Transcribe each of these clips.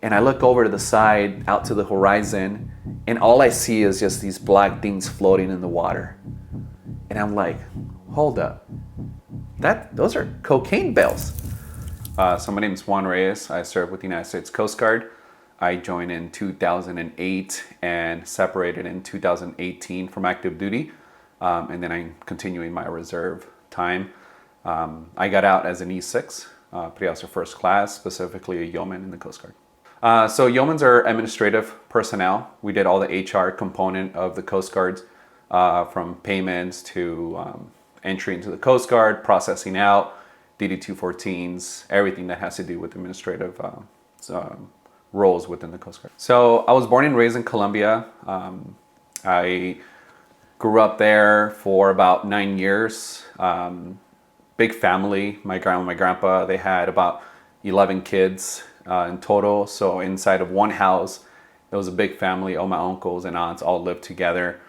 And I look over to the side, out to the horizon, and all I see is just these black things floating in the water. And I'm like, hold up, those are cocaine bales. So my name is Juan Reyes. I serve with the United States Coast Guard. I joined in 2008 and separated in 2018 from active duty. And then I'm continuing my reserve time. I got out as an E6, pre-officer first class, specifically a yeoman in the Coast Guard. So yeomans are administrative personnel. We did all the HR component of the Coast Guard, from payments to entry into the Coast Guard, processing out, DD-214s, everything that has to do with administrative roles within the Coast Guard. So I was born and raised in Colombia. I grew up there for about 9 years. Big family. My grandma, my grandpa, they had about 11 kids in total. So inside of one house, it was a big family. All my uncles and aunts all lived together.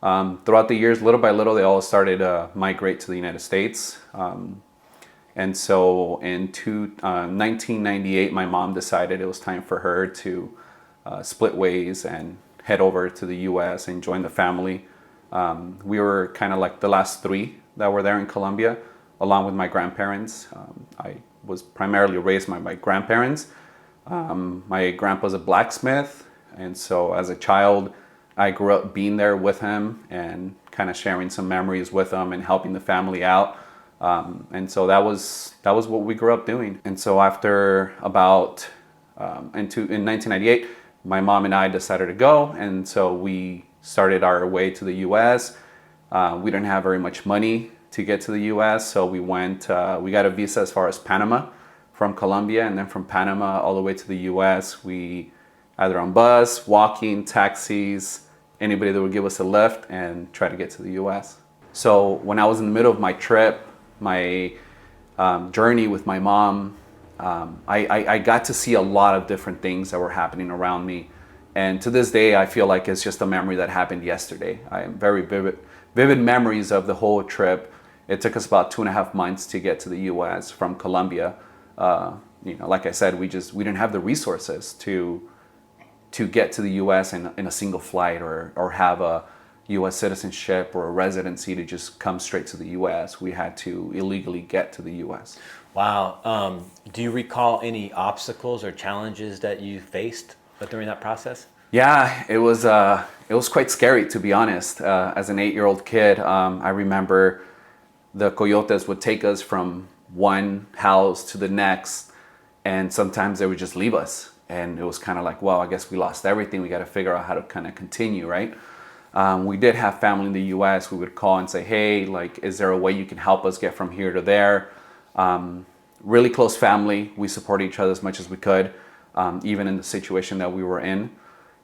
Throughout the years, little by little, they all started to migrate to the United States. And so in 1998, my mom decided it was time for her to split ways and head over to the U.S. and join the family. We were kind of like the last three that were there in Colombia, along with my grandparents. I was primarily raised by my grandparents. My grandpa's a blacksmith, and so as a child, I grew up being there with him and kind of sharing some memories with him and helping the family out. And so that was what we grew up doing. And so after about in 1998, my mom and I decided to go, and so we started our way to the U.S. We didn't have very much money to get to the U.S., so we went. We got a visa as far as Panama from Colombia, and then from Panama all the way to the U.S. We either on bus, walking, taxis, anybody that would give us a lift, and try to get to the U.S. So when I was in the middle of my trip, my journey with my mom, I got to see a lot of different things that were happening around me. And to this day, I feel like it's just a memory that happened yesterday. I am very vivid memories of the whole trip. It took us about 2.5 months to get to the U.S. from Colombia. Like I said, we didn't have the resources to get to the U.S. in a single flight or have a U.S. citizenship or a residency to just come straight to the U.S. We had to illegally get to the U.S. Wow. Do you recall any obstacles or challenges that you faced during that process? Yeah, it was quite scary, to be honest. As an 8-year-old kid, I remember the Coyotes would take us from one house to the next, and sometimes they would just leave us. And it was kind of like, well, I guess we lost everything. We got to figure out how to kind of continue, right? We did have family in the U.S. We would call and say, hey, like, is there a way you can help us get from here to there? Really close family. We supported each other as much as we could, even in the situation that we were in.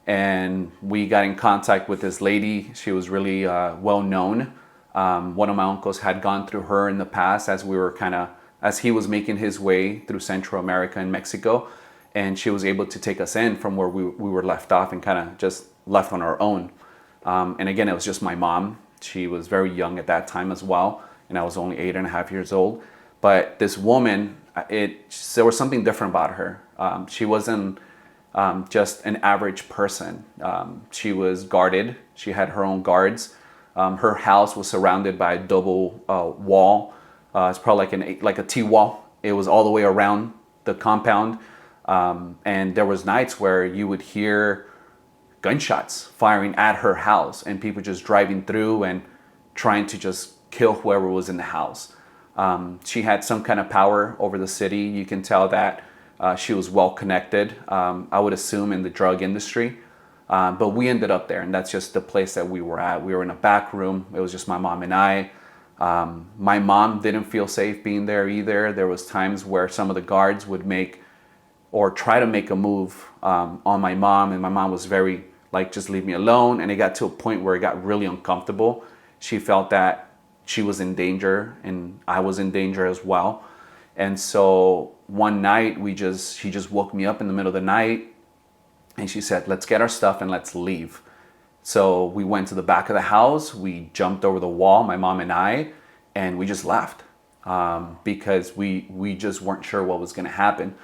And we got in contact with this lady. She was really well known. One of my uncles had gone through her in the past as he was making his way through Central America and Mexico. And she was able to take us in from where we were left off and kind of just left on our own. And again, it was just my mom. She was very young at that time as well. And I was only 8.5 years old. But this woman, there was something different about her. She wasn't just an average person. She was guarded. She had her own guards. Her house was surrounded by a double wall. It's probably like a T-wall. It was all the way around the compound. And there was nights where you would hear gunshots firing at her house and people just driving through and trying to just kill whoever was in the house. She had some kind of power over the city. You can tell that she was well connected, I would assume, in the drug industry. But we ended up there, and that's just the place that we were at. We were in a back room. It was just my mom and I. My mom didn't feel safe being there either. There was times where some of the guards would try to make a move on my mom, and my mom was very like, just leave me alone. And it got to a point where it got really uncomfortable. She felt that she was in danger and I was in danger as well. And so one night she just woke me up in the middle of the night and she said, let's get our stuff and let's leave. So we went to the back of the house, we jumped over the wall, my mom and I, and we just left because we just weren't sure what was gonna happen.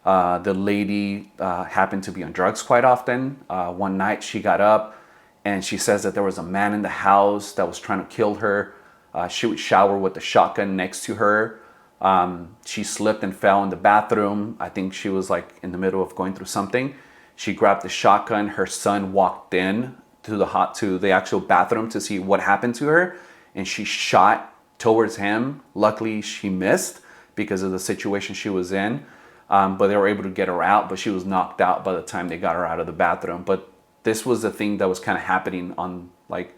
The lady happened to be on drugs quite often. One night she got up and she says that there was a man in the house that was trying to kill her. She would shower with the shotgun next to her. She slipped and fell in the bathroom. I think she was like in the middle of going through something. She grabbed the shotgun. Her son walked in to the actual bathroom to see what happened to her, and she shot towards him. Luckily, she missed because of the situation she was in. But they were able to get her out, but she was knocked out by the time they got her out of the bathroom. But this was the thing that was kind of happening on like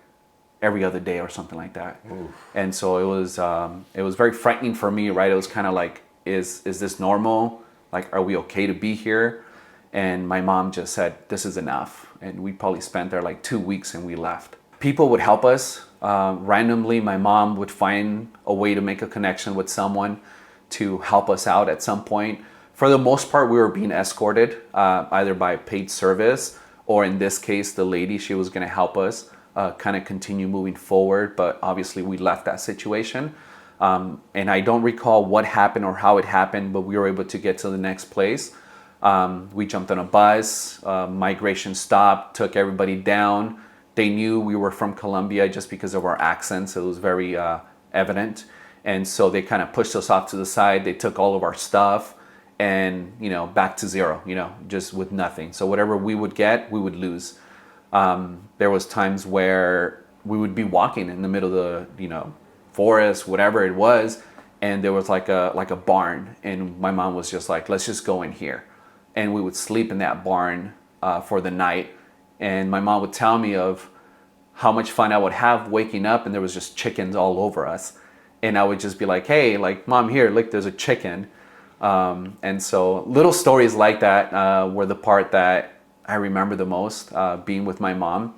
every other day or something like that. Oof. And so it was very frightening for me, right? It was kind of like, is this normal? Like, are we okay to be here? And my mom just said, this is enough. And we probably spent there like 2 weeks and we left. People would help us. Randomly, my mom would find a way to make a connection with someone to help us out at some point. For the most part, we were being escorted either by paid service, or in this case, the lady, she was going to help us kind of continue moving forward. But obviously, we left that situation. And I don't recall what happened or how it happened, but we were able to get to the next place. We jumped on a bus, migration stopped, took everybody down. They knew we were from Colombia just because of our accents. It was very evident. And so they kind of pushed us off to the side. They took all of our stuff and, back to zero, just with nothing. So whatever we would get, we would lose. There was times where we would be walking in the middle of the, forest, whatever it was. And there was like a barn. And my mom was just like, let's just go in here. And we would sleep in that barn for the night. And my mom would tell me of how much fun I would have waking up and there was just chickens all over us. And I would just be like, hey, like, Mom, here, look, there's a chicken. And so little stories like that were the part that I remember the most, being with my mom.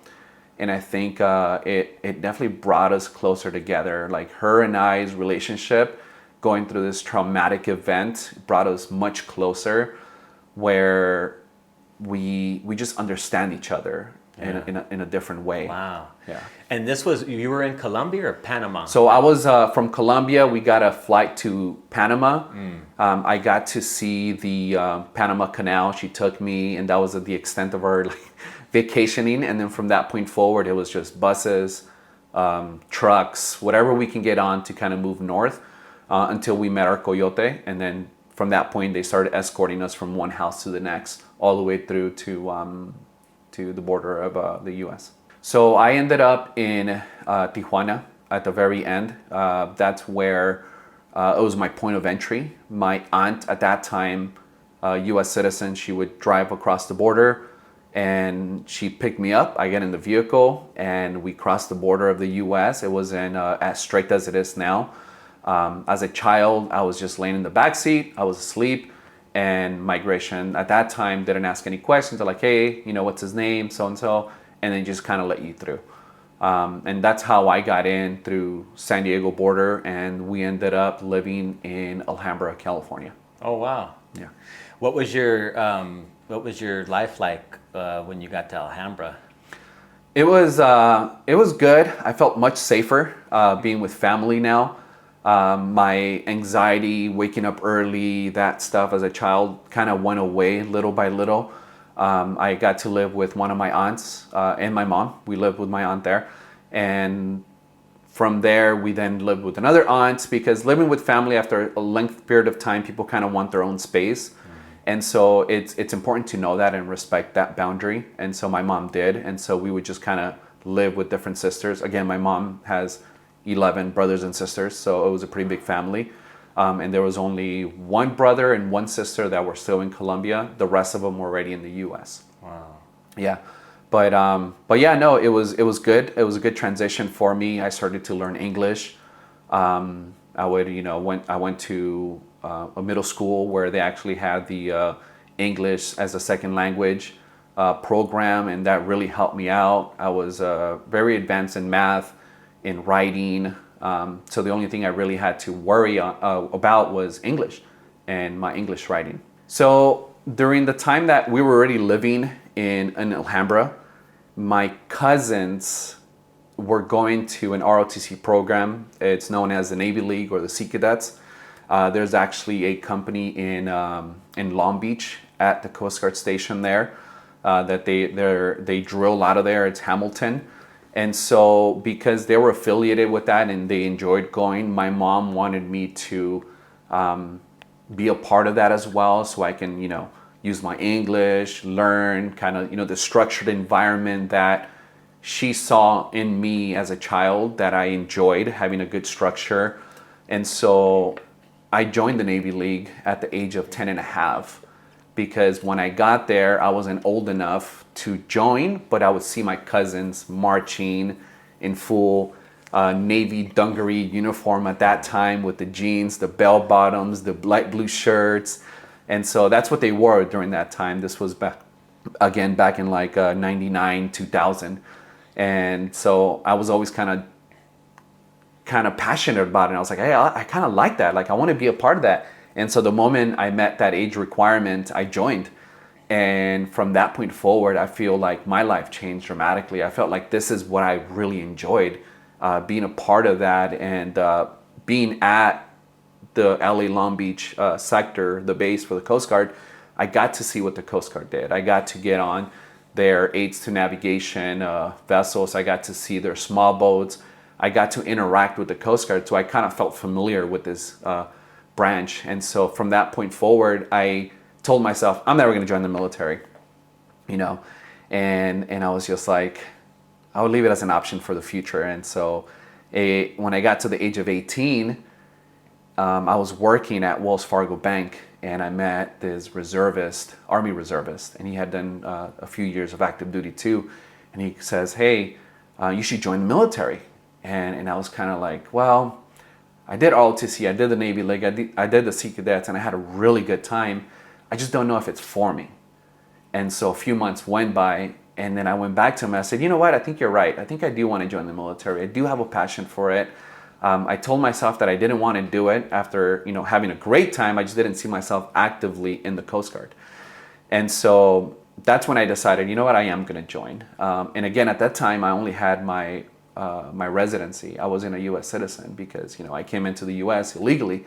And I think it definitely brought us closer together. Like her and I's relationship going through this traumatic event brought us much closer, where we just understand each other in a different way. Wow. Yeah. And you were in Colombia or Panama? So I was from Colombia. We got a flight to Panama. I got to see the Panama Canal. She took me, and that was the extent of our vacationing. And then from that point forward, it was just buses, trucks, whatever we can get on to kind of move north until we met our Coyote. And then from that point, they started escorting us from one house to the next, all the way through to the border of the U.S. So I ended up in Tijuana at the very end. That's where it was my point of entry. My aunt at that time, U.S. citizen, she would drive across the border and she picked me up. I get in the vehicle and we crossed the border of the U.S. It wasn't as strict as it is now. As a child, I was just laying in the back seat. I was asleep. And migration at that time didn't ask any questions. They're like, hey, what's his name, so-and-so, and then just kind of let you through. And that's how I got in through San Diego border, and we ended up living in Alhambra, California. Oh, wow. Yeah. What was your life like when you got to Alhambra? It was good. I felt much safer being with family now. My anxiety, waking up early, that stuff as a child kind of went away little by little. I got to live with one of my aunts and my mom. We lived with my aunt there. And from there, we then lived with another aunt, because living with family after a lengthy period of time, people kind of want their own space. Mm-hmm. And so it's important to know that and respect that boundary. And so my mom did. And so we would just kind of live with different sisters. Again, my mom has 11 brothers and sisters, so it was a pretty big family. And there was only one brother and one sister that were still in Colombia. The rest of them were already in the U.S. Wow. Yeah, but yeah, no, it was good. It was a good transition for me. I started to learn English. I went to a middle school where they actually had the English as a second language program, and that really helped me out. I was very advanced in math, in writing, so the only thing I really had to worry about was English and my English writing. So during the time that we were already living in Alhambra, my cousins were going to an ROTC program. It's known as the Navy League or the Sea Cadets. There's actually a company in Long Beach at the Coast Guard station there that they drill out of there. It's Hamilton. And so because they were affiliated with that and they enjoyed going, my mom wanted me to be a part of that as well, so I can, use my English, learn kind of, the structured environment that she saw in me as a child that I enjoyed, having a good structure. And so I joined the Navy League at the age of 10 and a half, because when I got there, I wasn't old enough to join, but I would see my cousins marching in full Navy dungaree uniform at that time, with the jeans, the bell bottoms, the light blue shirts. And so that's what they wore during that time. This was back in like 99, 2000. And so I was always kind of passionate about it. And I was like, hey, I kind of like that. Like, I want to be a part of that. And so the moment I met that age requirement, I joined. And from that point forward, I feel like my life changed dramatically. I felt like this is what I really enjoyed, being a part of that, and being at the LA Long Beach sector, the base for the Coast Guard. I got to see what the Coast Guard did. I got to get on their aids to navigation vessels. I got to see their small boats. I got to interact with the Coast Guard. So I kind of felt familiar with this branch. And so from that point forward, I told myself, I'm never going to join the military, and I was just like, I would leave it as an option for the future. And so when I got to the age of 18, I was working at Wells Fargo Bank, and I met this Army reservist, and he had done a few years of active duty too. And he says, hey, you should join the military. And I was kind of like, well, I did ROTC, I did the Navy League, I did the Sea Cadets, and I had a really good time. I just don't know if it's for me. And so a few months went by, and then I went back to him and I said, you know what, I think you're right. I think I do want to join the military. I do have a passion for it. I told myself that I didn't want to do it after, having a great time. I just didn't see myself actively in the Coast Guard. And so that's when I decided, you know what, I am going to join. And again, at that time, I only had my residency. I wasn't a U.S. citizen because, I came into the U.S. illegally.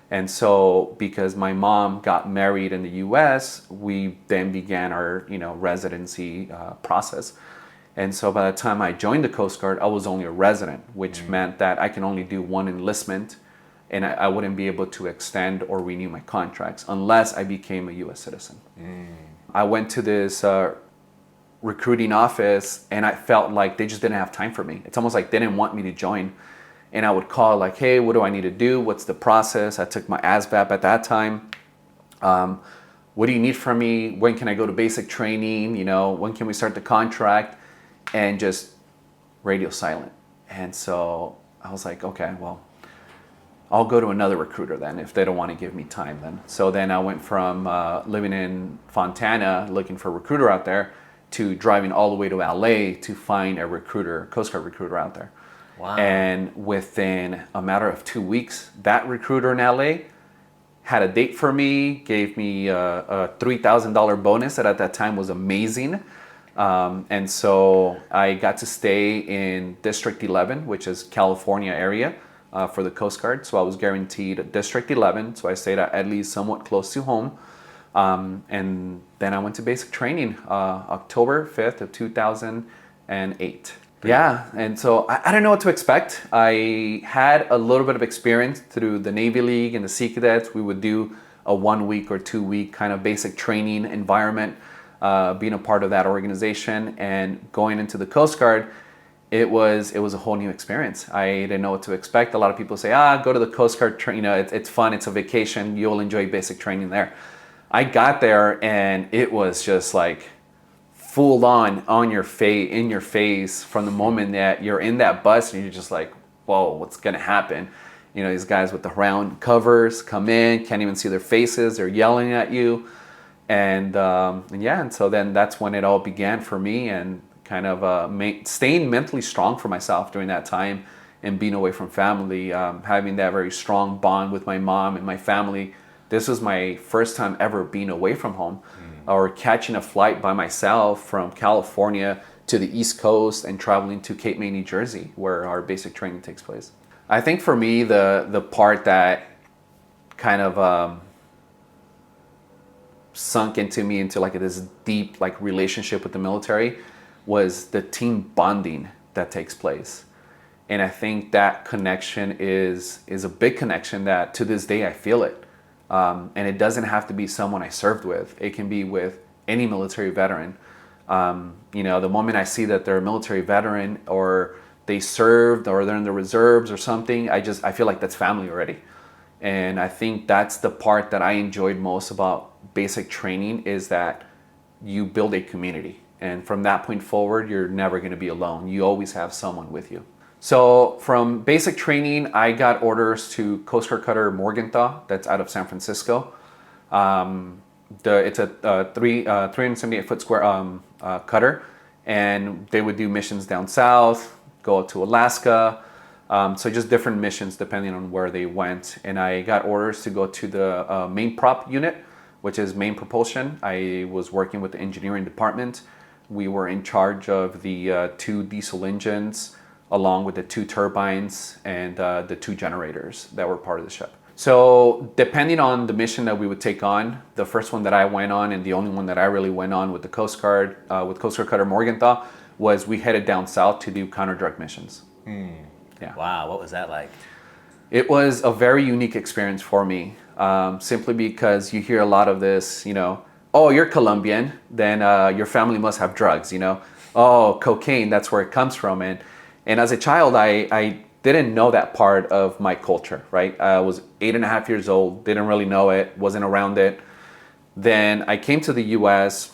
And so because my mom got married in the U.S., we then began our, residency process. And so by the time I joined the Coast Guard, I was only a resident, which meant that I can only do one enlistment, and I wouldn't be able to extend or renew my contracts unless I became a U.S. citizen. I went to this recruiting office, and I felt like they just didn't have time for me. It's almost like they didn't want me to join. And I would call like, hey, what do I need to do? What's the process? I took my ASVAB at that time. What do you need from me? When can I go to basic training? When can we start the contract? And just radio silent. And so I was like, okay, well, I'll go to another recruiter then if they don't want to give me time then. So then I went from living in Fontana, looking for a recruiter out there, to driving all the way to LA to find a recruiter, Coast Guard recruiter out there. Wow. And within a matter of 2 weeks, that recruiter in LA had a date for me, gave me a $3,000 bonus that at that time was amazing. And so I got to stay in District 11, which is California area for the Coast Guard. So I was guaranteed District 11. So I stayed at least somewhat close to home. And then I went to basic training October 5th of 2008. Yeah, and so I didn't know what to expect. I had a little bit of experience through the Navy League and the Sea Cadets. We would do a 1 week or 2 week kind of basic training environment, being a part of that organization. And going into the Coast Guard, it was a whole new experience. I didn't know what to expect. A lot of people say, go to the Coast Guard, it's fun, it's a vacation, you'll enjoy basic training there. I got there and it was just like full on in your face from the moment that you're in that bus, and you're just like, whoa, what's gonna happen? These guys with the round covers come in, can't even see their faces, they're yelling at you. And so then that's when it all began for me, and kind of staying mentally strong for myself during that time, and being away from family, having that very strong bond with my mom and my family. This was my first time ever being away from home, or catching a flight by myself from California to the East Coast and traveling to Cape May, New Jersey, where our basic training takes place. I think for me, the part that kind of sunk into me into like this deep like relationship with the military was the team bonding that takes place. And I think that connection is a big connection that to this day I feel it. And it doesn't have to be someone I served with. It can be with any military veteran. The moment I see that they're a military veteran or they served or they're in the reserves or something, I feel like that's family already. And I think that's the part that I enjoyed most about basic training is that you build a community. And from that point forward, you're never going to be alone. You always have someone with you. So from basic training, I got orders to Coast Guard Cutter Morgenthau, that's out of San Francisco. It's a 378-foot square cutter, and they would do missions down south, go out to Alaska. So just different missions depending on where they went. And I got orders to go to the main prop unit, which is main propulsion. I was working with the engineering department. We were in charge of the 2 diesel engines, along with the 2 turbines and the 2 generators that were part of the ship. So depending on the mission that we would take on, the first one that I went on and the only one that I really went on with the Coast Guard, with Coast Guard Cutter Morgenthau, was we headed down south to do counter-drug missions. Yeah. Wow, what was that like? It was a very unique experience for me, simply because you hear a lot of this, oh, you're Colombian, then your family must have drugs, oh, cocaine, that's where it comes from. And as a child, I didn't know that part of my culture, right? I was 8.5 years old, didn't really know it, wasn't around it. Then I came to the U.S.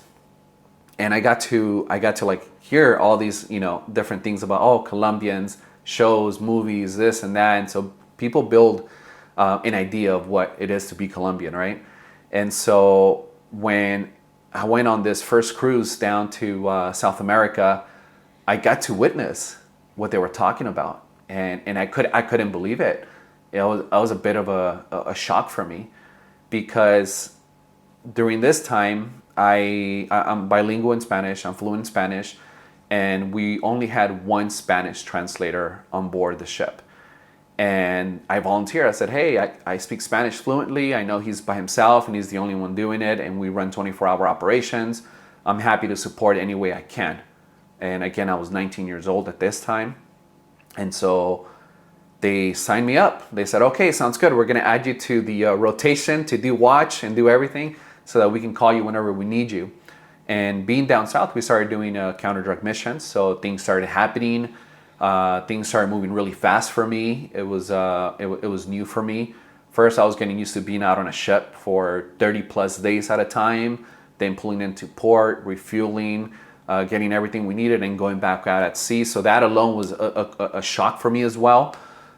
and I got to like hear all these, different things about, Colombians, shows, movies, this and that. And so people build an idea of what it is to be Colombian, right? And so when I went on this first cruise down to South America, I got to witness what they were talking about, and I couldn't believe it. It was a bit of a shock for me, because during this time I'm bilingual in Spanish, I'm fluent in Spanish, and we only had one Spanish translator on board the ship. And I volunteered. I said, hey, I speak Spanish fluently. I know he's by himself and he's the only one doing it, and we run 24-hour operations. I'm happy to support any way I can. And again, I was 19 years old at this time. And so they signed me up. They said, okay, sounds good. We're going to add you to the rotation to do watch and do everything so that we can call you whenever we need you. And being down south, we started doing counter-drug missions. So things started happening. Things started moving really fast for me. It was new for me. First, I was getting used to being out on a ship for 30 plus days at a time, then pulling into port, refueling, getting everything we needed, and going back out at sea. So that alone was a shock for me as well.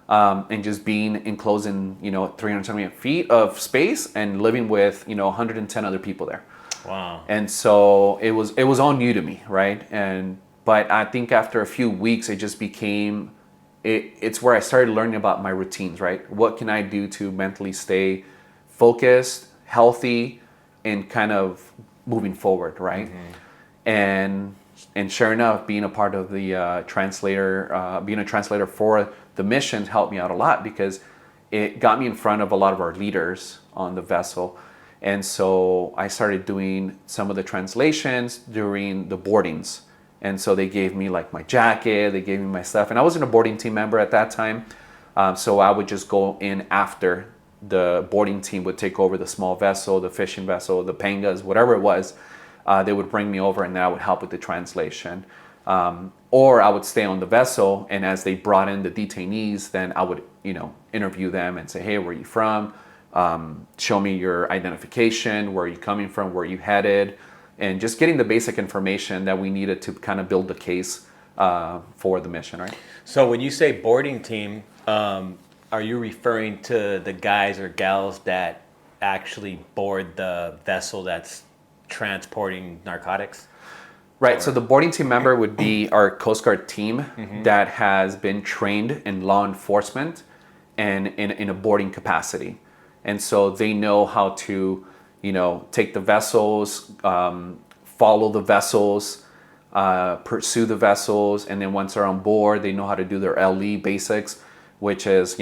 And just being enclosed in 378 feet of space and living with 110 other people there. Wow. And so it was all new to me, right? But I think after a few weeks, it just became, it's where I started learning about my routines, right? What can I do to mentally stay focused, healthy, and kind of moving forward, right? And sure enough, being a part of the being a translator for the missions helped me out a lot, because it got me in front of a lot of our leaders on the vessel. And so I started doing some of the translations during the boardings. And so they gave me like my jacket, they gave me my stuff. And I wasn't a boarding team member at that time. So I would just go in after the boarding team would take over the small vessel, the fishing vessel, the pangas, whatever it was. They would bring me over, and then I would help with the translation. Or I would stay on the vessel, and as they brought in the detainees, then I would, interview them and say, hey, where are you from? Show me your identification, where are you coming from, where are you headed? And just getting the basic information that we needed to kind of build the case for the mission, right? So when you say boarding team, are you referring to the guys or gals that actually board the vessel that's transporting narcotics? Right, so the boarding team member would be our Coast Guard team that has been trained in law enforcement and in a boarding capacity. And so they know how to, take the vessels, follow the vessels, pursue the vessels, and then once they're on board, they know how to do their LE basics, which is,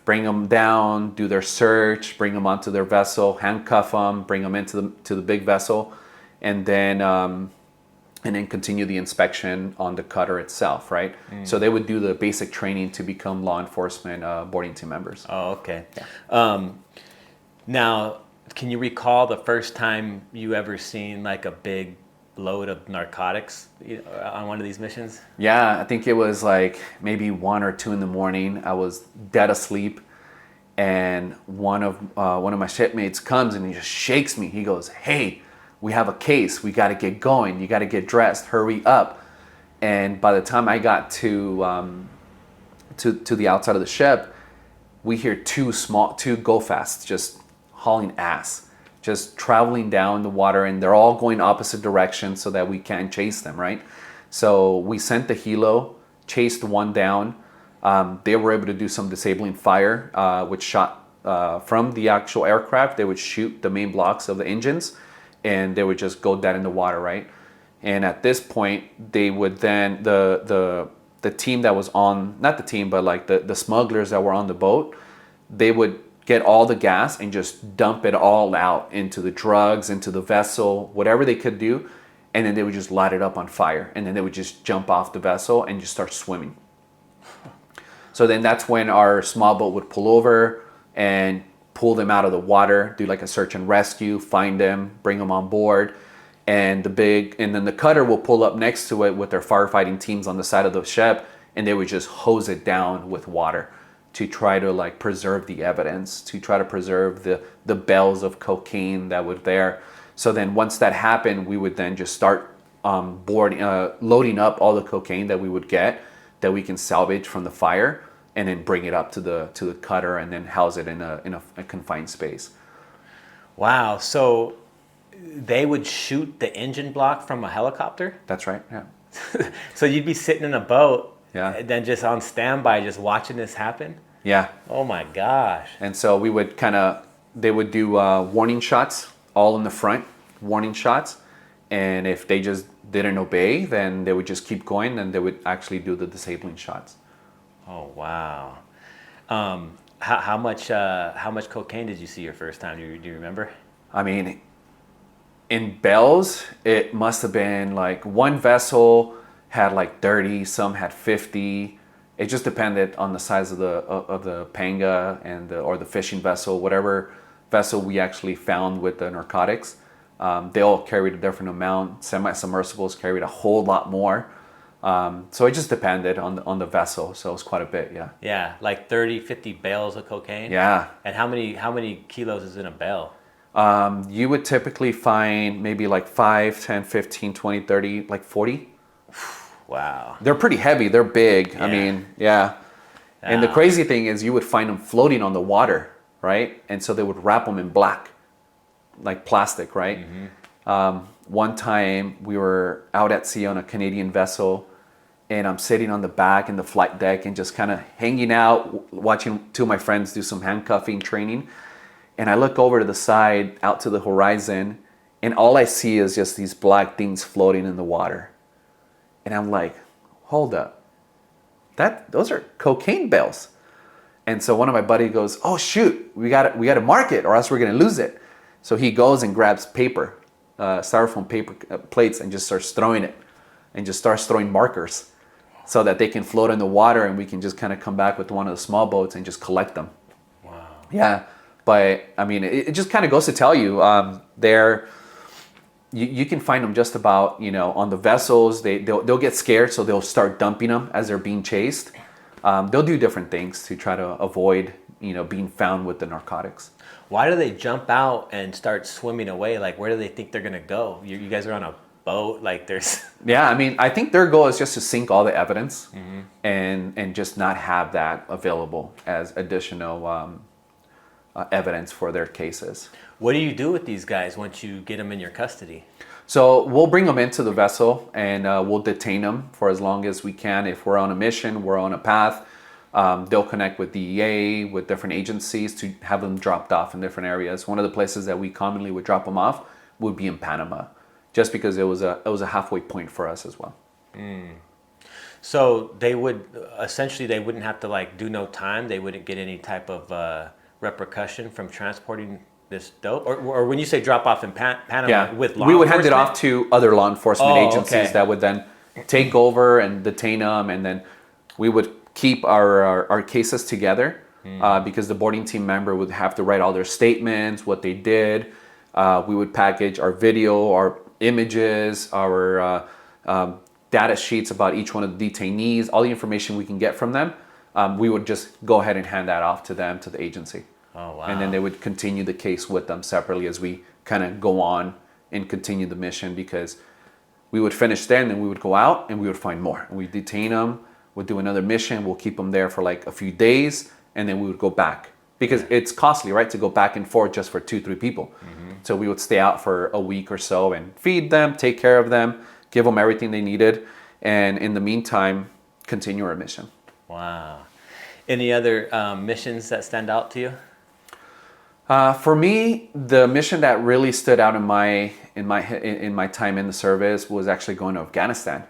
bring them down, do their search, bring them onto their vessel, handcuff them, bring them into the big vessel, and then continue the inspection on the cutter itself, right? So they would do the basic training to become law enforcement boarding team members. Oh, okay. Yeah. Now, can you recall the first time you ever seen like a big load of narcotics on one of these missions? Yeah, I think it was like maybe 1 or 2 in the morning. I was dead asleep, and one of my shipmates comes and he just shakes me. He goes, "Hey, we have a case. We got to get going. You got to get dressed. Hurry up!" And by the time I got to the outside of the ship, we hear two go fasts just hauling ass, just traveling down the water, and they're all going opposite directions so that we can't chase them, right? So we sent the helo, chased one down. They were able to do some disabling fire, which shot from the actual aircraft. They would shoot the main blocks of the engines, and they would just go dead in the water, right? And at this point, they would then, the team that was on, not the team, but like the smugglers that were on the boat, they would get all the gas and just dump it all out into the drugs, into the vessel, whatever they could do. And then they would just light it up on fire. And then they would just jump off the vessel and just start swimming. So then that's when our small boat would pull over and pull them out of the water, do like a search and rescue, find them, bring them on board. And then the cutter will pull up next to it with their firefighting teams on the side of the ship, and they would just hose it down with water to try to like preserve the evidence, to try to preserve the bales of cocaine that were there. So then once that happened, we would then just start loading up all the cocaine that we would get, that we can salvage from the fire, and then bring it up to the cutter and then house it in a confined space. Wow. So they would shoot the engine block from a helicopter? That's right, yeah. So you'd be sitting in a boat, yeah, and then just on standby, just watching this happen? Yeah. Oh my gosh. And so we would they would do warning shots all in the front, warning shots. And if they just didn't obey, then they would just keep going, and they would actually do the disabling shots. Oh, wow. How much cocaine did you see your first time? Do you remember? I mean, in bales, it must have been like one vessel had like 30, some had 50. It just depended on the size of the panga or the fishing vessel, whatever vessel we actually found with the narcotics. They all carried a different amount. Semi-submersibles carried a whole lot more. So it just depended on the vessel. So it was quite a bit, yeah. Yeah, like 30, 50 bales of cocaine? Yeah. And how many kilos is in a bale? You would typically find maybe like 5, 10, 15, 20, 30, like 40. Wow. They're pretty heavy. They're big. Yeah. I mean, yeah. And the crazy thing is you would find them floating on the water, right? And so they would wrap them in black, like plastic, right? Mm-hmm. One time we were out at sea on a Canadian vessel, and I'm sitting on the back in the flight deck and just kind of hanging out, watching two of my friends do some handcuffing training. And I look over to the side, out to the horizon, and all I see is just these black things floating in the water. And I'm like, hold up, those are cocaine bales. And so one of my buddies goes, "Oh shoot, we got to mark it, or else we're gonna lose it." So he goes and grabs paper, styrofoam paper plates, and just starts throwing it, and just starts throwing markers, so that they can float in the water, and we can just kind of come back with one of the small boats and just collect them. Wow. Yeah, but I mean, it just kind of goes to tell you, you can find them just about, on the vessels. They'll get scared, so they'll start dumping them as they're being chased. They'll do different things to try to avoid, being found with the narcotics. Why do they jump out and start swimming away? Like, where do they think they're gonna go? You guys are on a boat, like there's. Yeah, I mean, I think their goal is just to sink all the evidence, mm-hmm. and just not have that available as additional evidence for their cases. What do you do with these guys once you get them in your custody? So we'll bring them into the vessel, and we'll detain them for as long as we can. If we're on a mission, we're on a path, they'll connect with DEA, with different agencies to have them dropped off in different areas. One of the places that we commonly would drop them off would be in Panama, just because it was a halfway point for us as well. Mm. So they would essentially they wouldn't have to like do no time. They wouldn't get any type of repercussion from transporting this dope. Or when you say drop off in Panama Yeah, with law we would hand it enforcement? off to other law enforcement Oh, agencies okay. that would then take over and detain them, and then we would keep our cases together because the boarding team member would have to write all their statements, what they did. We would package our video, our images, our data sheets about each one of the detainees, all the information we can get from them. We would just go ahead and hand that off to them, to the agency. Oh, wow. And then they would continue the case with them separately as we kind of go on and continue the mission, because we would finish there and then we would go out and we would find more. And we'd detain them, we'd do another mission, we'll keep them there for like a few days, and then we would go back. Because it's costly, right, to go back and forth just for 2-3 people. So we would stay out for a week or so and feed them, take care of them, give them everything they needed, and in the meantime, continue our mission. Wow. Any other missions that stand out to you? For me, the mission that really stood out in my time in the service was actually going to Afghanistan,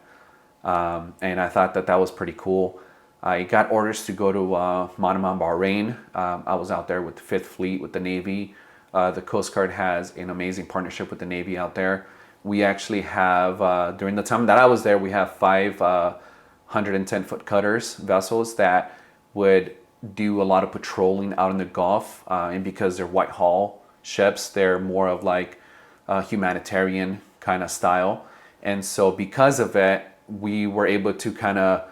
and I thought that was pretty cool. I got orders to go to Panama, Bahrain. I was out there with the Fifth Fleet, with the Navy. The Coast Guard has an amazing partnership with the Navy out there. We actually have, during the time that I was there, we have 5 110-foot cutters, vessels that would do a lot of patrolling out in the Gulf. And because they're white hull ships, they're more of like a humanitarian kind of style. And so because of it, we were able to kind of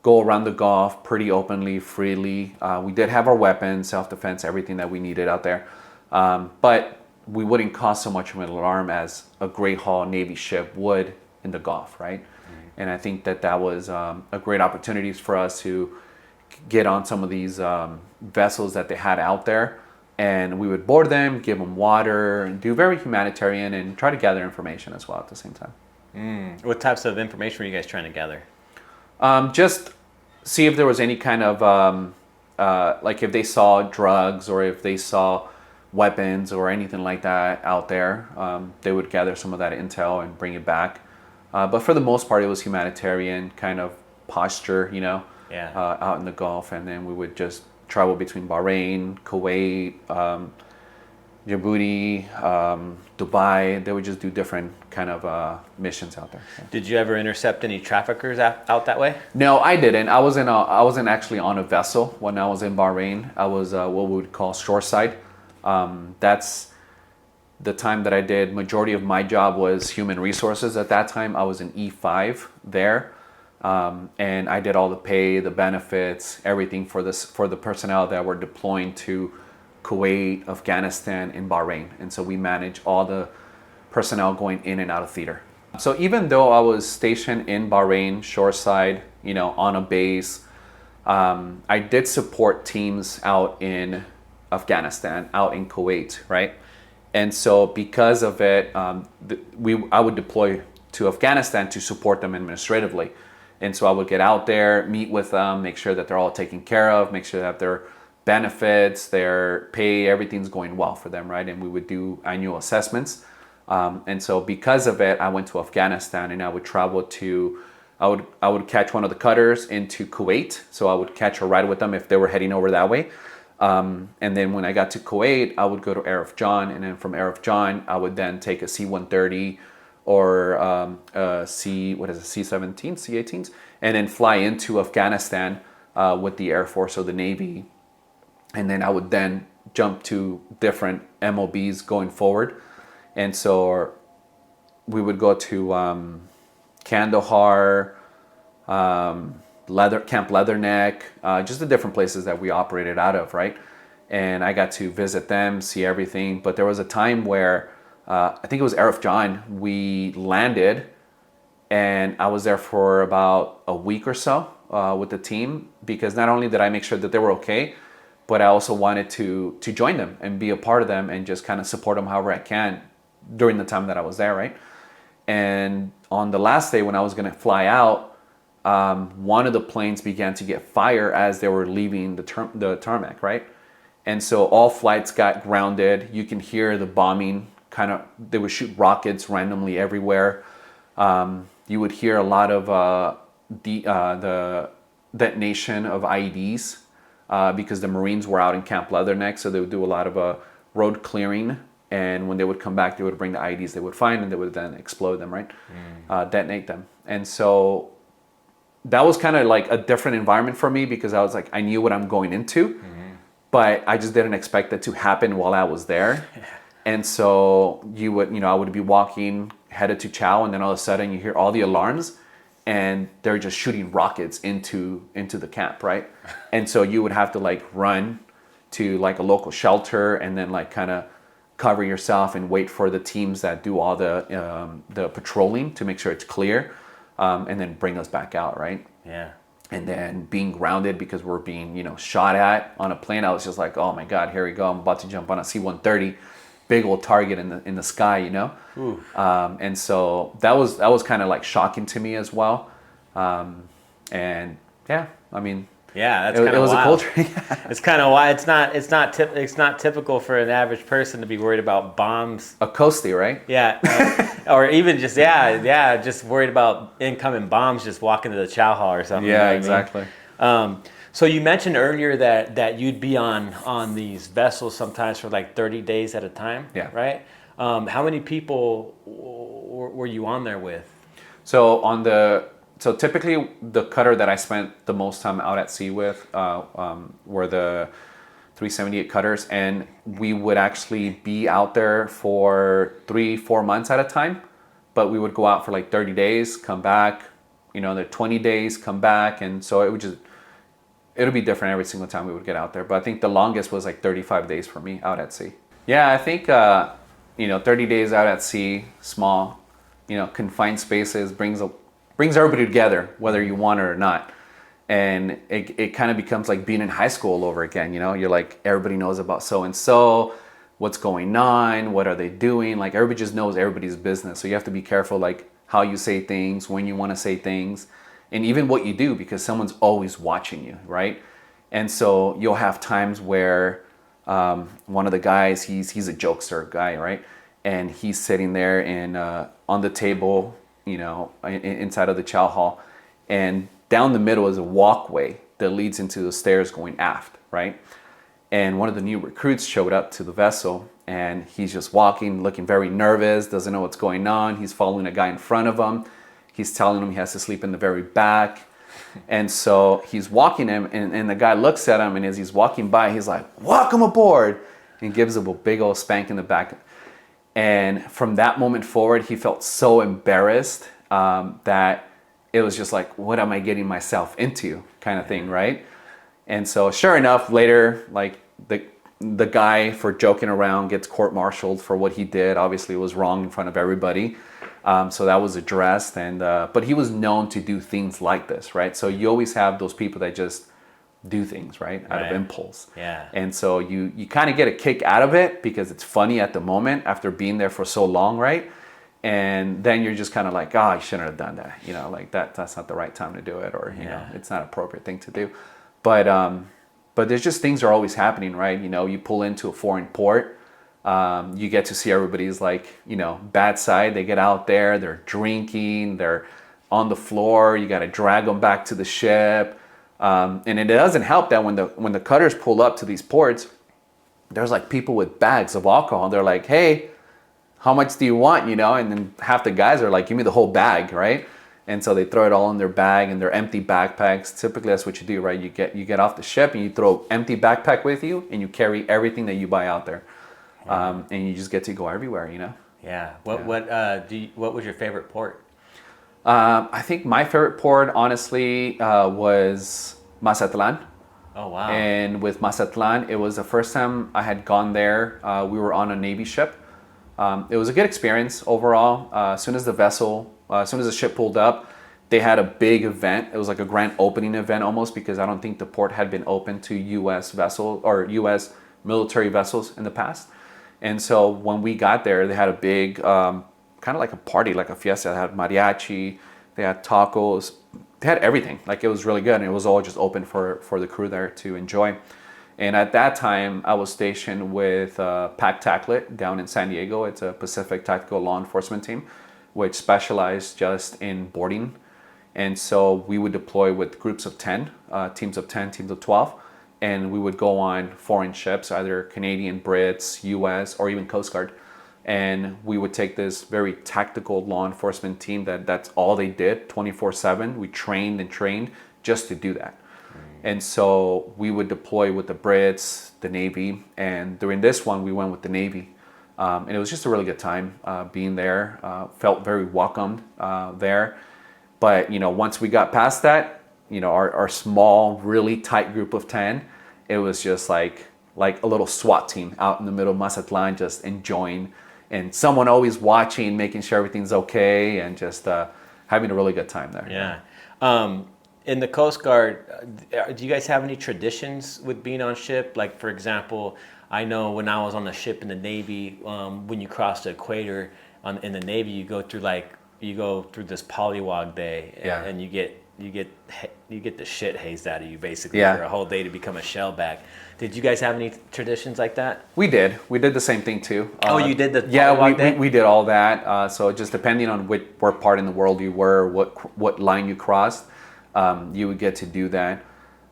go around the Gulf pretty openly, freely. We did have our weapons, self-defense, everything that we needed out there. But we wouldn't cause so much of an alarm as a great hull Navy ship would in the Gulf, right? And I think that was a great opportunity for us to get on some of these vessels that they had out there, and we would board them, give them water, and do very humanitarian and try to gather information as well at the same time. What types of information were you guys trying to gather? Just see if there was any kind of like if they saw drugs or if they saw weapons or anything like that out there. They would gather some of that intel and bring it back. But for the most part, it was humanitarian kind of posture, out in the Gulf. And then we would just travel between Bahrain, Kuwait, Djibouti, Dubai. They would just do different kind of missions out there. So. Did you ever intercept any traffickers out that way? No, I didn't. I wasn't actually on a vessel when I was in Bahrain. I was what we would call shoreside. That's the time that I did. Majority of my job was human resources at that time. I was in E5 there. And I did all the pay, the benefits, everything for the personnel that were deploying to Kuwait, Afghanistan, and Bahrain. And so we managed all the personnel going in and out of theater. So even though I was stationed in Bahrain, shoreside, on a base, I did support teams out in Afghanistan, out in Kuwait, right? And so because of it, I would deploy to Afghanistan to support them administratively. And so I would get out there, meet with them, make sure that they're all taken care of, make sure that their benefits, their pay, everything's going well for them, right? And we would do annual assessments. And so because of it, I went to Afghanistan, and I would travel to, I would catch one of the cutters into Kuwait. So I would catch a ride with them if they were heading over that way. And then when I got to Kuwait, I would go to Arif Jan, and then from Arif Jan, I would then take a C-130 or C-17, C-18s, and then fly into Afghanistan with the Air Force or the Navy. And then I would then jump to different MOBs going forward. And so we would go to Kandahar, Camp Leatherneck, just the different places that we operated out of, right? And I got to visit them, see everything. But there was a time where I think it was Arif Jan, we landed, and I was there for about a week or so with the team, because not only did I make sure that they were okay, but I also wanted to join them and be a part of them and just kind of support them however I can during the time that I was there, right? And on the last day when I was going to fly out, one of the planes began to get fire as they were leaving the tarmac, right? And so all flights got grounded. You can hear the bombing they would shoot rockets randomly everywhere. You would hear a lot of the detonation of IEDs because the Marines were out in Camp Leatherneck, so they would do a lot of road clearing. And when they would come back, they would bring the IEDs they would find, and they would then explode them, right? Detonate them. And so that was kind of like a different environment for me because I was like, I knew what I'm going into, but I just didn't expect it to happen while I was there. And so I would be walking headed to Chow, and then all of a sudden you hear all the alarms, and they're just shooting rockets into the camp, right? And so you would have to like run to like a local shelter, and then like kind of cover yourself and wait for the teams that do all the patrolling to make sure it's clear, and then bring us back out, right? Yeah. And then being grounded because we're being shot at on a plane, I was just like, oh my God, here we go. I'm about to jump on a C-130, big old target in the sky, and so that was kind of like shocking to me as well. And yeah, I mean, yeah, that's kind of it was wild. a culture. It's kind of why it's not typical for an average person to be worried about bombs. A coastie, right? Yeah, or even just just worried about incoming bombs just walking to the chow hall or something. Yeah, exactly. So you mentioned earlier that you'd be on these vessels sometimes for like 30 days at a time. Yeah. Right. How many people were you on there with? So typically the cutter that I spent the most time out at sea with were the 378 cutters, and we would actually be out there for 3-4 months at a time, but we would go out for like 30 days, come back, the 20 days, come back, and so it'll be different every single time we would get out there. But I think the longest was like 35 days for me out at sea. Yeah, I think 30 days out at sea, small, confined spaces brings everybody together, whether you want it or not. And it kind of becomes like being in high school all over again. You're like, everybody knows about so-and-so, what's going on, what are they doing? Like everybody just knows everybody's business. So you have to be careful like how you say things, when you want to say things, and even what you do, because someone's always watching you, right? And so you'll have times where one of the guys, he's a jokester guy, right? And he's sitting there on the table, inside of the chow hall, and down the middle is a walkway that leads into the stairs going aft, right? And one of the new recruits showed up to the vessel, and he's just walking, looking very nervous, doesn't know what's going on. He's following a guy in front of him. He's telling him he has to sleep in the very back. And so he's walking him, and the guy looks at him, and as he's walking by, he's like, welcome aboard, and gives him a big old spank in the back. And from that moment forward, he felt so embarrassed that it was just like, what am I getting myself into kind of thing, right? And so sure enough, later, like the guy for joking around gets court-martialed for what he did. Obviously, it was wrong in front of everybody. So that was addressed. But he was known to do things like this, right? So you always have those people that just do things, right? Out of impulse. Yeah. And so you kind of get a kick out of it because it's funny at the moment after being there for so long, right? And then you're just kind of like, I shouldn't have done that. Like that's not the right time to do it, or, it's not an appropriate thing to do. But there's just things are always happening, right? You pull into a foreign port, you get to see everybody's like, bad side. They get out there, they're drinking, they're on the floor. You got to drag them back to the ship. And it doesn't help that when the cutters pull up to these ports, there's like people with bags of alcohol. They're like, hey, how much do you want? And then half the guys are like, give me the whole bag, right? And so they throw it all in their bag and their empty backpacks. Typically, that's what you do, right? You get off the ship and you throw empty backpack with you, and you carry everything that you buy out there, and you just get to go everywhere, Yeah. What was your favorite port? I think my favorite port, honestly, was Mazatlan. Oh wow! And with Mazatlan, it was the first time I had gone there. We were on a Navy ship. It was a good experience overall. As soon as the ship pulled up, they had a big event. It was like a grand opening event almost, because I don't think the port had been open to U.S. vessels or U.S. military vessels in the past. And so when we got there, they had a big, kind of like a party, like a fiesta. They had mariachi, they had tacos, they had everything. Like it was really good, and it was all just open for the crew there to enjoy. And at that time, I was stationed with PAC TACLIT down in San Diego. It's a Pacific Tactical Law Enforcement Team, which specialized just in boarding And so we would deploy with groups of 10, teams of 10, teams of 12, and we would go on foreign ships, either Canadian, Brits, US, or even Coast Guard. And we would take this very tactical law enforcement team that's all they did 24/7. We trained and trained just to do that. And so we would deploy with the Brits, the Navy, and during this one we went with the Navy. And it was just a really good time being there. Felt very welcomed there. But once we got past that, our small, really tight group of 10, it was just like a little SWAT team out in the middle of Mazatlan, just enjoying, and someone always watching, making sure everything's okay, and just having a really good time there. Yeah. In the Coast Guard, do you guys have any traditions with being on ship? Like, for example, I know when I was on the ship in the Navy, when you cross the equator in the Navy, you go through this polywog day, and you get the shit hazed out of you basically for a whole day to become a shellback. Did you guys have any traditions like that? We did the same thing too. You did the polywog day? we did all that. So just depending on what part in the world you were, what line you crossed, you would get to do that.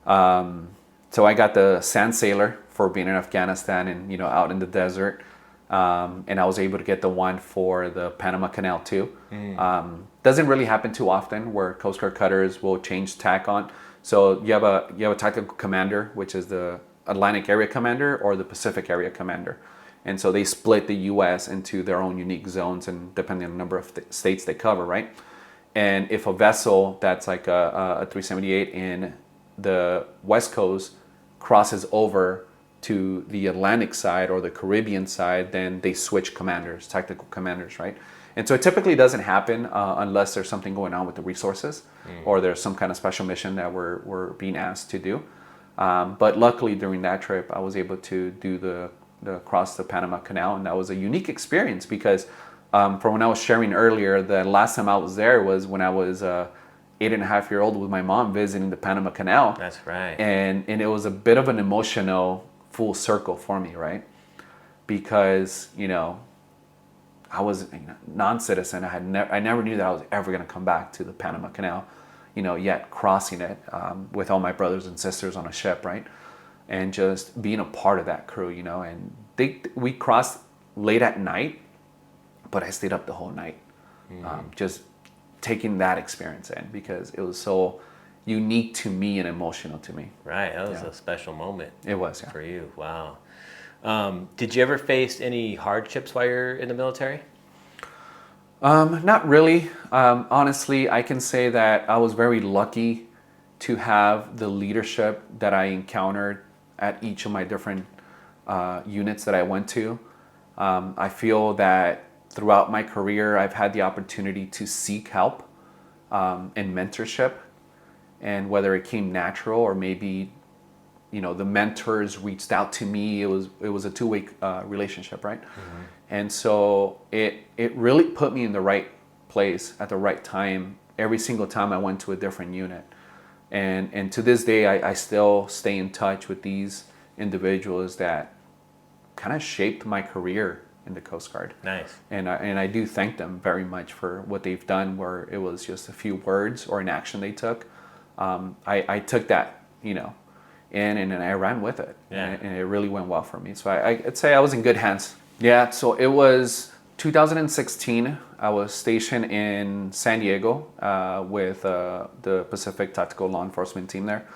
So I got the Sand Sailor for being in Afghanistan and out in the desert. And I was able to get the one for the Panama Canal too. Doesn't really happen too often where Coast Guard cutters will change tack on. So you have a tactical commander, which is the Atlantic Area Commander or the Pacific Area Commander. And so they split the U.S. into their own unique zones, and depending on the number of states they cover, right? And if a vessel that's like a 378 in the West Coast crosses over to the Atlantic side or the Caribbean side, then they switch commanders, tactical commanders, right? And so it typically doesn't happen unless there's something going on with the resources or there's some kind of special mission that we're being asked to do. But luckily during that trip, I was able to do the cross the Panama Canal, and that was a unique experience because from when I was sharing earlier, the last time I was there was when I was 8.5-year-old with my mom visiting the Panama Canal. That's right. And it was a bit of an emotional full circle for me, right? Because I was a non-citizen. I never knew that I was ever going to come back to the Panama Canal, yet crossing it with all my brothers and sisters on a ship, right? And just being a part of that crew, and we crossed late at night, but I stayed up the whole night, just taking that experience in because it was so unique to me and emotional to me. Right, that was a special moment. It was, for you. Wow. Did you ever face any hardships while you're in the military? Not really. Honestly, I can say that I was very lucky to have the leadership that I encountered at each of my different units that I went to. I feel that throughout my career, I've had the opportunity to seek help and mentorship. And whether it came natural or maybe, the mentors reached out to me, it was a two-way relationship, right? Mm-hmm. And so it really put me in the right place at the right time every single time I went to a different unit. And to this day, I still stay in touch with these individuals that kind of shaped my career in the Coast Guard. Nice. And I do thank them very much for what they've done, where it was just a few words or an action they took. I took that, and I ran with it. Yeah. And it really went well for me. So I'd say I was in good hands. Yeah, so it was 2016. I was stationed in San Diego with the Pacific Tactical Law Enforcement team there.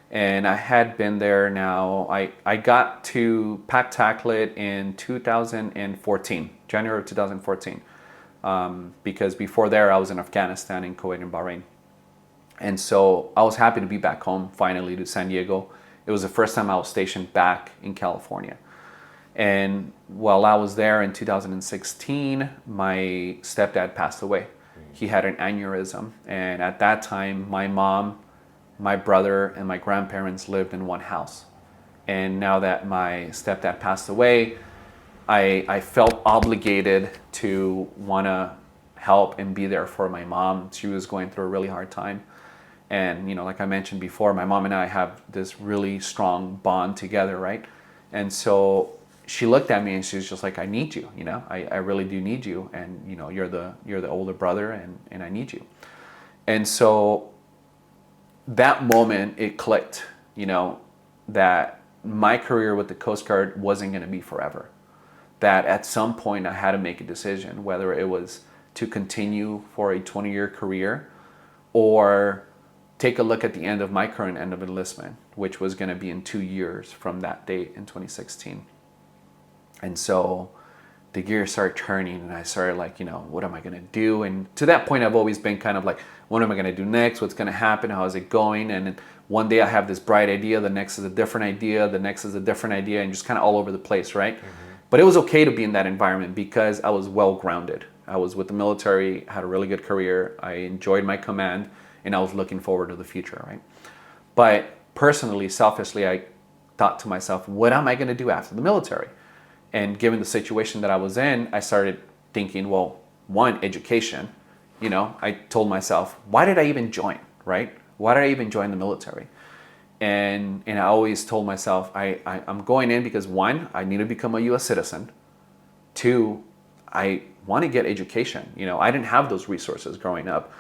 And I had been there now. I got to PAC TACLIT in 2014, January of 2014. Because before there, I was in Afghanistan, in Kuwait and Bahrain. And so I was happy to be back home, finally, to San Diego. It was the first time I was stationed back in California. And while I was there in 2016, my stepdad passed away. He had an aneurysm. And at that time, my mom, my brother, and my grandparents lived in one house. And now that my stepdad passed away, I felt obligated to want to help and be there for my mom. She was going through a really hard time. And, like I mentioned before, my mom and I have this really strong bond together, right? And so she looked at me and she was just like, I need you, I really do need you. And, you're the older brother and I need you. And so that moment it clicked, that my career with the Coast Guard wasn't going to be forever. That at some point I had to make a decision, whether it was to continue for a 20-year career or take a look at the end of my current end of enlistment, which was going to be in 2 years from that date in 2016. And so the gears started turning, and I started what am I going to do? And to that point, I've always been kind of like, what am I going to do next? What's going to happen? How is it going? And one day I have this bright idea, the next is a different idea, the next is a different idea, and just kind of all over the place, right? Mm-hmm. But it was okay to be in that environment because I was well grounded. I was with the military, had a really good career. I enjoyed my command, and I was looking forward to the future, right? But personally, selfishly, I thought to myself, what am I going to do after the military? And given the situation that I was in, I started thinking, well, one, education. I told myself, why did I even join, right? Why did I even join the military? And I always told myself, I'm going in because one, I need to become a U.S. citizen. Two, I want to get education. I didn't have those resources growing up.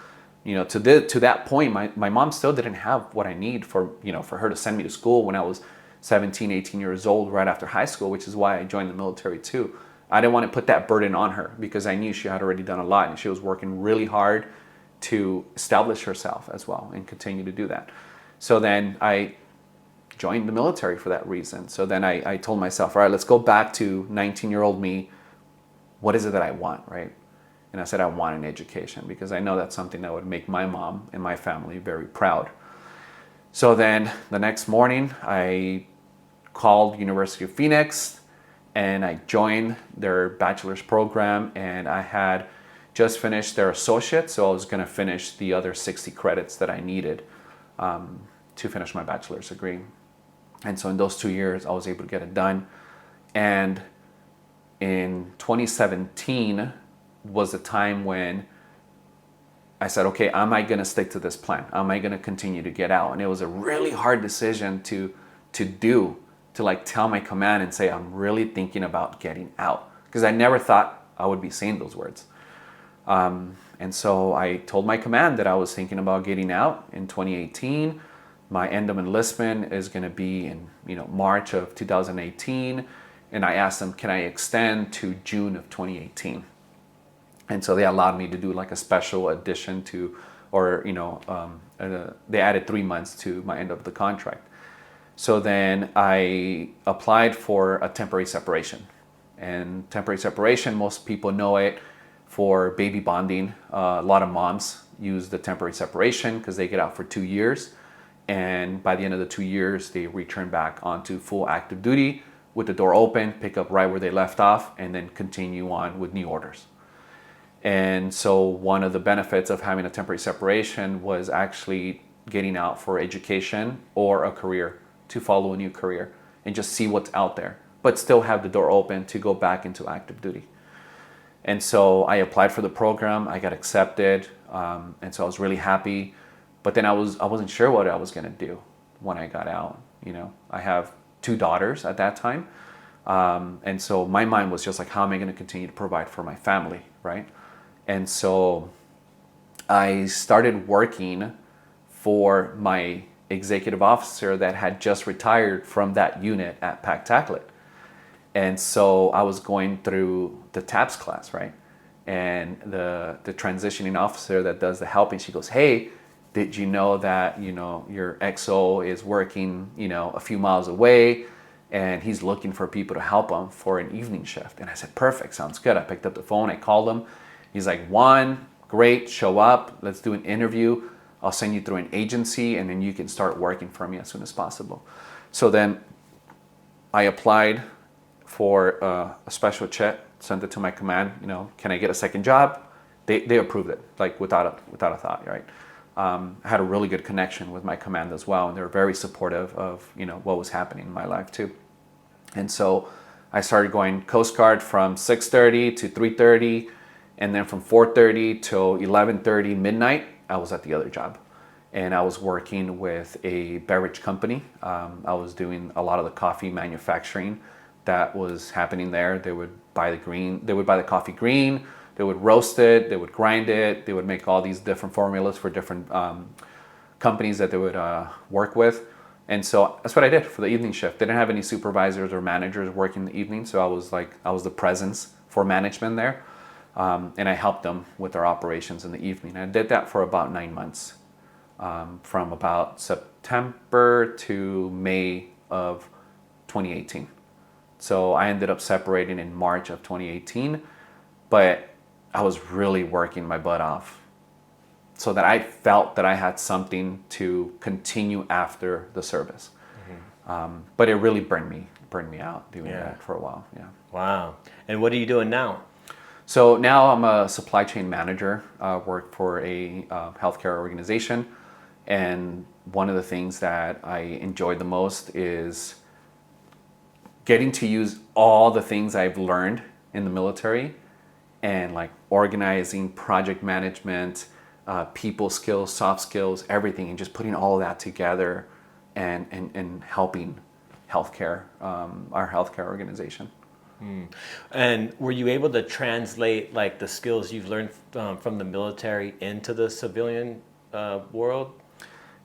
To that point, my mom still didn't have what I need for her to send me to school when I was 17, 18 years old, right after high school, which is why I joined the military too. I didn't want to put that burden on her because I knew she had already done a lot and she was working really hard to establish herself as well and continue to do that. So then I joined the military for that reason. So then I told myself, all right, let's go back to 19-year-old me. What is it that I want, right? And I said, I want an education because I know that's something that would make my mom and my family very proud. So then the next morning, I called University of Phoenix and I joined their bachelor's program, and I had just finished their associate, so I was going to finish the other 60 credits that I needed to finish my bachelor's degree. And so in those 2 years, I was able to get it done. And in 2017 was the time when I said, okay, am I going to stick to this plan? Am I going to continue to get out? And it was a really hard decision to tell my command and say, I'm really thinking about getting out. Because I never thought I would be saying those words. And so I told my command that I was thinking about getting out in 2018. My end of enlistment is going to be in March of 2018. And I asked them, can I extend to June of 2018? And so they allowed me to do like a special addition they added 3 months to my end of the contract. So then I applied for a temporary separation. And temporary separation, most people know it for baby bonding. A lot of moms use the temporary separation because they get out for 2 years. And by the end of the 2 years, they return back onto full active duty with the door open, pick up right where they left off, and then continue on with new orders. And so one of the benefits of having a temporary separation was actually getting out for education or a career, to follow a new career and just see what's out there, but still have the door open to go back into active duty. And so I applied for the program, I got accepted, and so I was really happy. But then I wasn't sure what I was going to do when I got out. I have 2 daughters at that time, and so my mind was just like, how am I going to continue to provide for my family, right? And so I started working for my executive officer that had just retired from that unit at Pactaclet. And so I was going through the TAPS class, right? And the transitioning officer that does the helping, she goes, hey, did you know that, your XO is working, a few miles away and he's looking for people to help him for an evening shift? And I said, perfect, sounds good. I picked up the phone, I called him. He's like, Juan, great, show up, let's do an interview. I'll send you through an agency and then you can start working for me as soon as possible. So then I applied for a special check, sent it to my command, can I get a second job? They approved it, like without a thought, right? I had a really good connection with my command as well, and they were very supportive of what was happening in my life too. And so I started going Coast Guard from 6:30 to 3:30, and then from 4:30 till 11:30 midnight, I was at the other job. And I was working with a beverage company. I was doing a lot of the coffee manufacturing that was happening there. They would buy the coffee green, They would roast it, they would grind it, they would make all these different formulas for different companies that they would work with. And so that's what I did for the evening shift. They didn't have any supervisors or managers working the evening, so I was the presence for management there. And I helped them with their operations in the evening. I did that for about 9 months, from about September to May of 2018. So I ended up separating in March of 2018, but I was really working my butt off so that I felt that I had something to continue after the service. But it really burned me out doing that for a while. Yeah. Wow. And what are you doing now? So now I'm a supply chain manager, work for a healthcare organization. And one of the things that I enjoyed the most is getting to use all the things I've learned in the military and like organizing, project management, people skills, soft skills, everything, and just putting all of that together and helping healthcare, our healthcare organization. And were you able to translate like the skills you've learned from the military into the civilian world?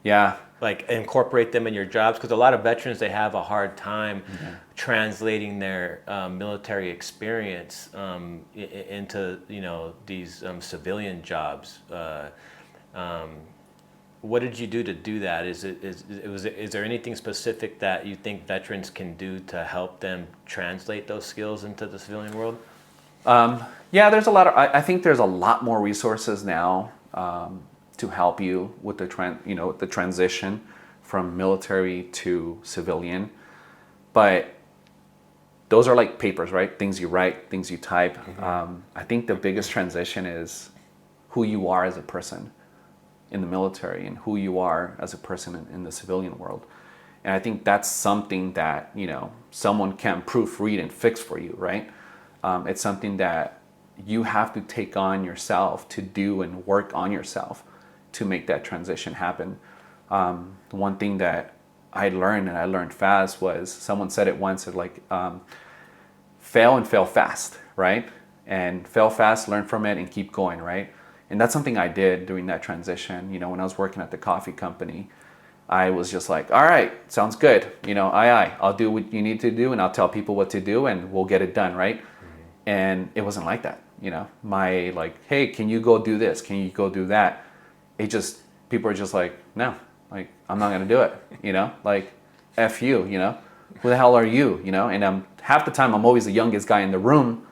Yeah. Like incorporate them in your jobs? Because a lot of veterans, they have a hard time translating their military experience into, these civilian jobs. What did you do to do that? Is there anything specific that you think veterans can do to help them translate those skills into the civilian world? Yeah, there's a lot of. I think there's a lot more resources now to help you with the transition from military to civilian. But those are like papers, right? Things you write, things you type. I think the biggest transition is who you are as a person in the military and who you are as a person in the civilian world. And I think that's something that, someone can't proofread and fix for you, right? It's something that you have to take on yourself to do and work on yourself to make that transition happen. One thing that I learned, and I learned fast, was someone said it once, fail and fail fast, right? And fail fast, learn from it, and keep going, right? And that's something I did during that transition. When I was working at the coffee company, I was just like, all right, sounds good. Aye, I'll do what you need to do, and I'll tell people what to do, and we'll get it done, right? And it wasn't like that. My like, hey, can you go do this? Can you go do that? People are just like, no, like, I'm not gonna do it. Like, F you, who the hell are you? And half the time I'm always the youngest guy in the room.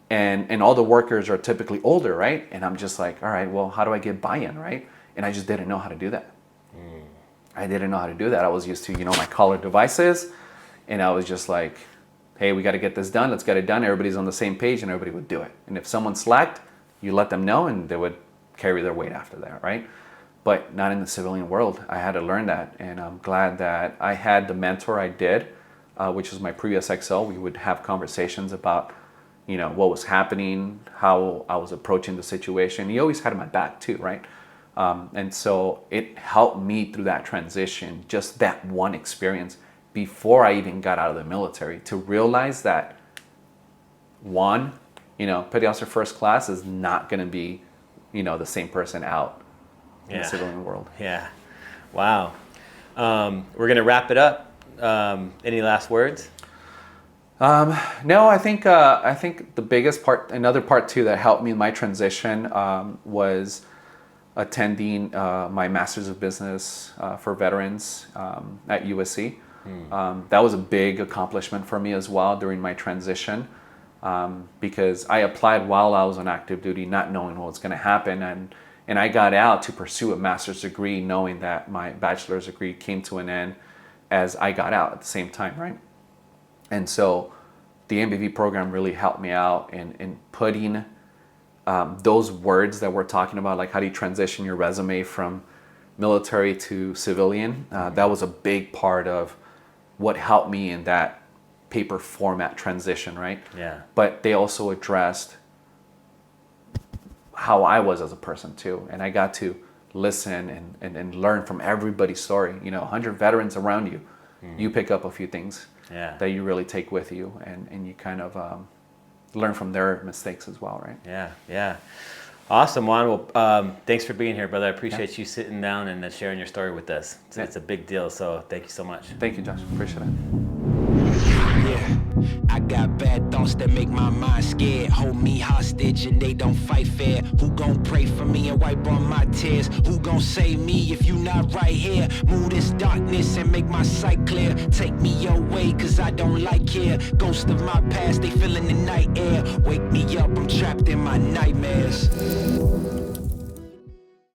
And all the workers are typically older, right? And I'm just like, all right, well, how do I get buy-in, right? And I just didn't know how to do that. I didn't know how to do that. I was used to, my collar devices, and I was just like, hey, we got to get this done. Let's get it done. Everybody's on the same page, and everybody would do it. And if someone slacked, you let them know, and they would carry their weight after that, right? But not in the civilian world. I had to learn that, and I'm glad that I had the mentor I did, which was my previous XL. We would have conversations about what was happening, how I was approaching the situation. He always had my back too, right? And so it helped me through that transition, just that one experience before I even got out of the military, to realize that petty officer first class is not going to be, the same person out in the civilian world. Yeah. Wow. We're going to wrap it up. Any last words? No, I think the biggest part, another part too, that helped me in my transition was attending my Master's of Business for Veterans at USC. That was a big accomplishment for me as well during my transition, because I applied while I was on active duty, not knowing what was going to happen, and I got out to pursue a master's degree, knowing that my bachelor's degree came to an end as I got out at the same time, right? And so the MBV program really helped me out in putting those words that we're talking about, like how do you transition your resume from military to civilian. That was a big part of what helped me in that paper format transition, right? Yeah. But they also addressed how I was as a person too. And I got to listen and learn from everybody's story. 100 veterans around you. You pick up a few things that you really take with you, and you kind of learn from their mistakes as well, right? Yeah. Awesome, Juan. Well, thanks for being here, brother. I appreciate you sitting down and sharing your story with us. It's a big deal, so thank you so much. Thank you, Josh. Appreciate it. Yeah, I got bad thoughts that make my mind scared. Hold me hostage and they don't fight fair. Who gon' pray for me and wipe on my tears? Who gon' save me if you not right here? Move this darkness and make my sight clear. Take me your way cause I don't like here. Ghosts of my past, they feeling the night air. Wake me up, I'm trapped in my nightmares.